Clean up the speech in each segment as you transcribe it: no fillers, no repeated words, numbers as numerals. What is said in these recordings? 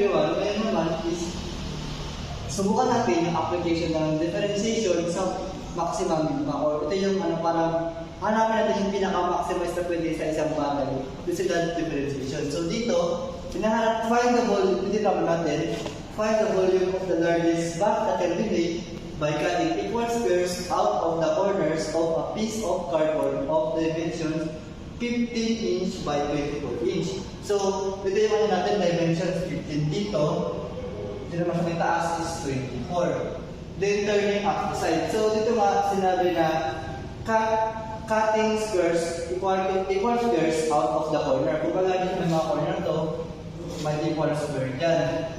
everyone, ngayon naman is subukan natin yung application ng differentiation sa maximum minima, or ito yung parang hanapin natin yung pinaka-maximize na pwede sa isang bagay. This is the differentiation. So dito, find the volume, hindi naman natin, find the volume of the largest back that can be made by cutting equal squares out of the corners of a piece of cardboard of dimensions 15 inch by 24 inch. So, ito yung natin, dimensions 15 dito. Dito naman sa taas is 24. Then, turning up the side. So, dito nga sinabi na cutting squares, equal squares out of the corner. Kung baga dito may mga corner to, may equal square dyan.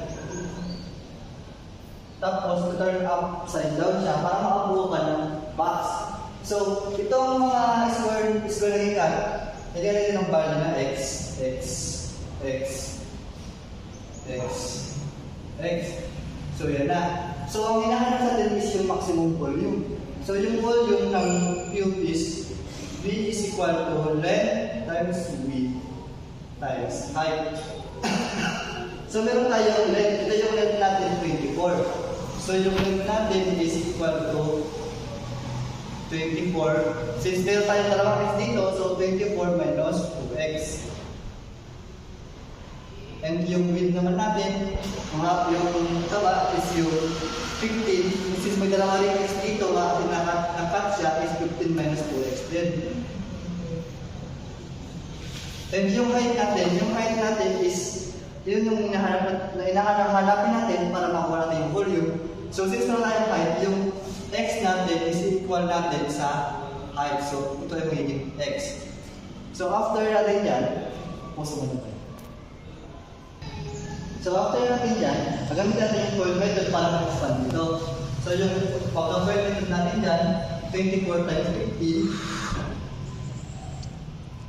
Tapos, turn upside down siya para makabuo ka ng box. So, itong mga square na ikat, nagyan natin ng value na x, x, x, x, x. So, yan na. So, ang hinahanap natin is yung maximum volume. So, yung volume ng cube is V is equal to length times width times height. So, meron tayong length. Ito yung length natin, 24. So, yung length natin is equal to 24. Since meron tayong dalawang x dito, so 24 minus 2x. And yung width naman natin, yung taba is yung 15. Since may dalawang ring x dito, nakat siya is 15 minus 2x din. And yung height natin is yun yung hinahanapin natin para makuha natin yung volume. So since meron tayong height, yung x natin is equal natin sa height. So ito ay magiging x. So after natin yan, puso mo na tayo. So after natin yan, magamit natin yung curve method para mag-expand dito. So yung pag-curve method natin dyan, 24 times 15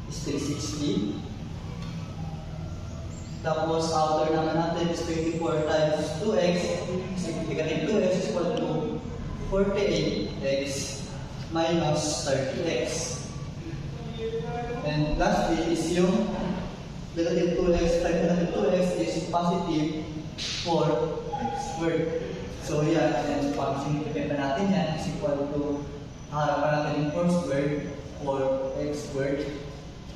is 360. Tapos outer naman natin is 24 times 2x. Negative 2x is equal to 48x minus 30x. And lastly is yung negative 2x times negative 2x is positive 4x squared. So yan, and pag simplify pa natin yan is equal to, harapan natin yung 4 squared, 4x squared,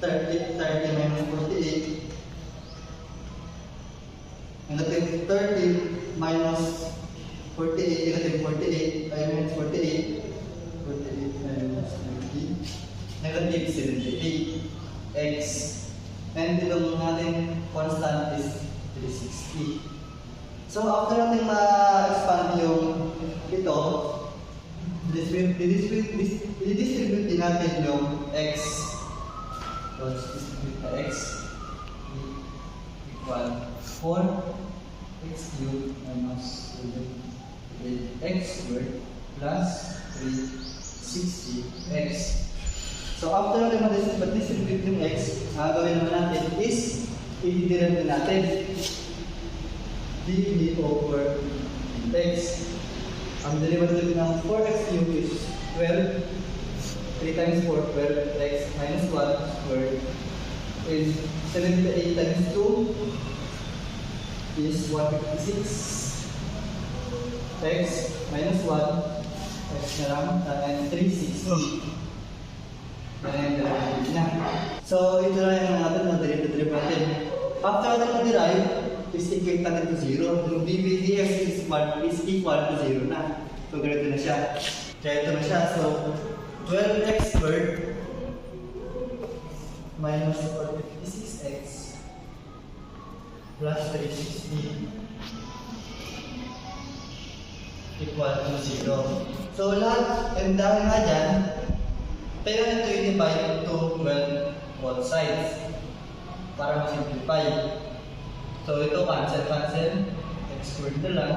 30 minus 48. Negative 30 minus 48, negative 48, I minus 48, 48 minus 30, negative 78x. And itong natin constant is 360. So after natin ma-expand yung ito, didistribute din natin yung x. So distribute na x equal 4x cubed minus 8x squared plus 360x. So after natin ma-distribute yung x, gawin naman natin is i-derive natin dv over x. Ang derivative ng 4x cubed is 12. 3 times 4, 12x minus 1 squared is 78 times 2 is 156. X minus 1, x na lang, and 360. Yan ang derivative na. So, ito na yung natin na derivative natin. After natin ma-derive, is equate natin to 0. Yung dv dx is equal to 0 na. So, ganito na siya. Kaya ito na siya. So, 12x squared minus 456x plus 360 equal to 0. So, lahat, and dahil nga dyan, tayo ito i-divide to 12 both sides para ma-simplify. So, ito cancel. X squared na lang.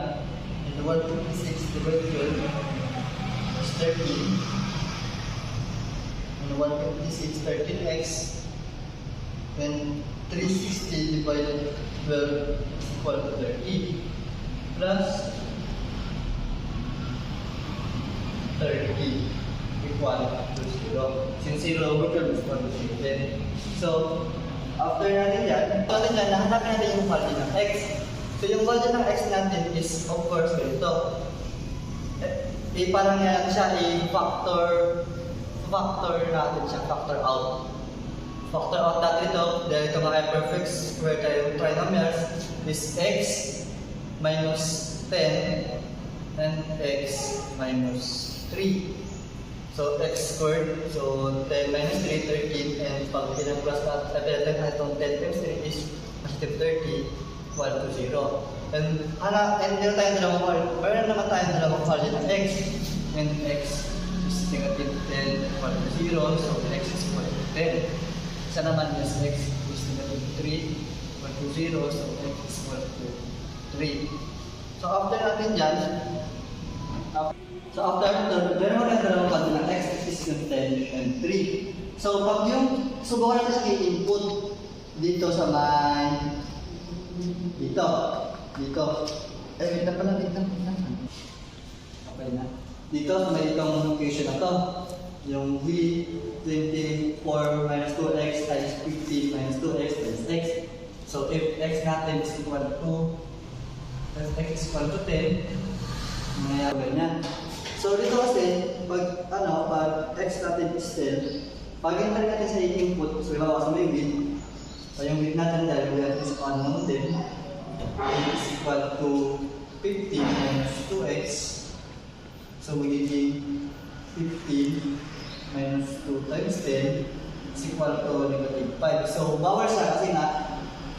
And 156 divided 12 is 13. And 156, 13x. And 360 divided 12 is equal to 30. Plus 30 equal to 0. Since 0 over 12 is equal to 10. So, after natin yan, nahanapin natin yung value ng x. So yung value ng x natin is of course ganito. Parang yan siya, factor natin siya, factor out. Factor out natin ito, dahil ito mga perfect square tayo trinomials is x minus 10 and x minus 3. So x squared, so 10 minus 3, 13, and pag pinag-plus natin itong 10 times 3 is positive 30, equal to 0. And meron tayong dalawang value ng x, and x is negative 10 equal to 0, so x is equal to 10. Isa naman is x is negative 3 equal to 0, so x is equal to 3. So after natin dyan, meron mo tayong dalawang value ng x is yung 10 and 3. So pag yung subukan natin sa i-input dito sa may dito. Wait na pala, wait na. Okay na. Dito sa may itong equation na to, yung v 24 minus 2x times 15 minus 2x times x. So if x natin is equal to x is equal to 10, mangyayari ganyan. So dito kasi, pag x natin is 10, pag enter natin sa input, so ibawa sa may width, so yung width natin dahil width is unknown din, is equal to 15 minus 2x, so magiging 15 minus 2 times 10 is equal to negative 5. So bawal siya kasi nga,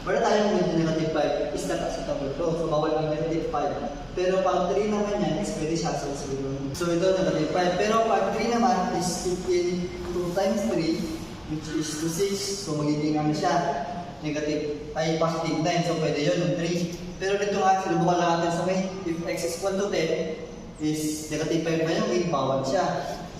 para tayo ng negative 5 is not acceptable to, so bawal ang negative 5. Pero pag 3 naman yan is pwede siya, so ito negative 5. Pero pag 3 naman is 15 2 times 3, which is to 6, so magiging ano siya, positive 9, so pwede yun, yung 3. Pero dito nga, sinubukan lang natin sa may, if x is equal to 10, is negative 5 na yung bawal siya.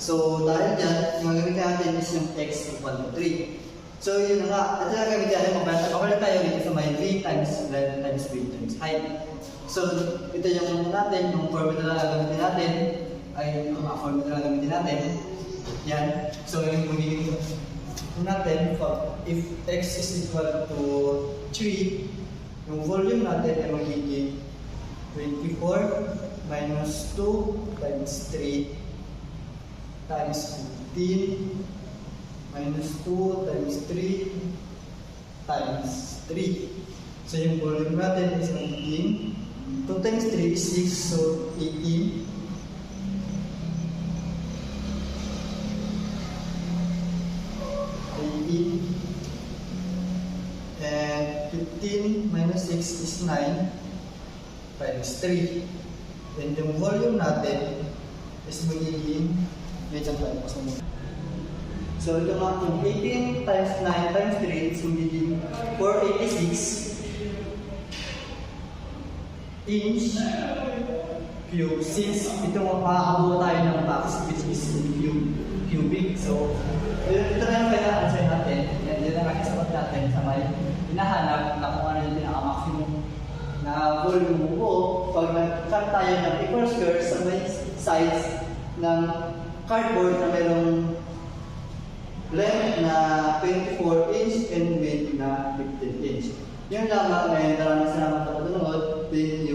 So dahil dyan, yung gagamitin natin is yung x equal to 3. So yun nga, ito na gagamitin natin, mabalik tayo dito sa may v times length times width times height. So ito yung natin, yung formula na gagamitin natin, ay yung formula na gagamitin natin. Yan. So yung magiging natin, if x is equal to 3, yung volume natin ay magiging 24 minus 2 times 3 times 15 minus 2 times 3 times 3. So yung volume natin is magiging 2 times 3 is 6, so 18. And 15 minus 6 is 9 times 3. And yung volume natin is magiging, so ito nga, yung 18 times 9 times 3 is magiging 486 inch cube. Since ito makakabuo tayo ng box which is cubic, so ito na yung kaya answer natin. Yan, yun ang kasagot natin sa may hinahanap na kung ano yung pinaka-maximum na volume mo pag nag-cut tayo ng paper square sa may size ng cardboard na mayroong length na 24 inch and width na 15 inch. Yun lamang, maraming salamat sa pagdunod. Thank you.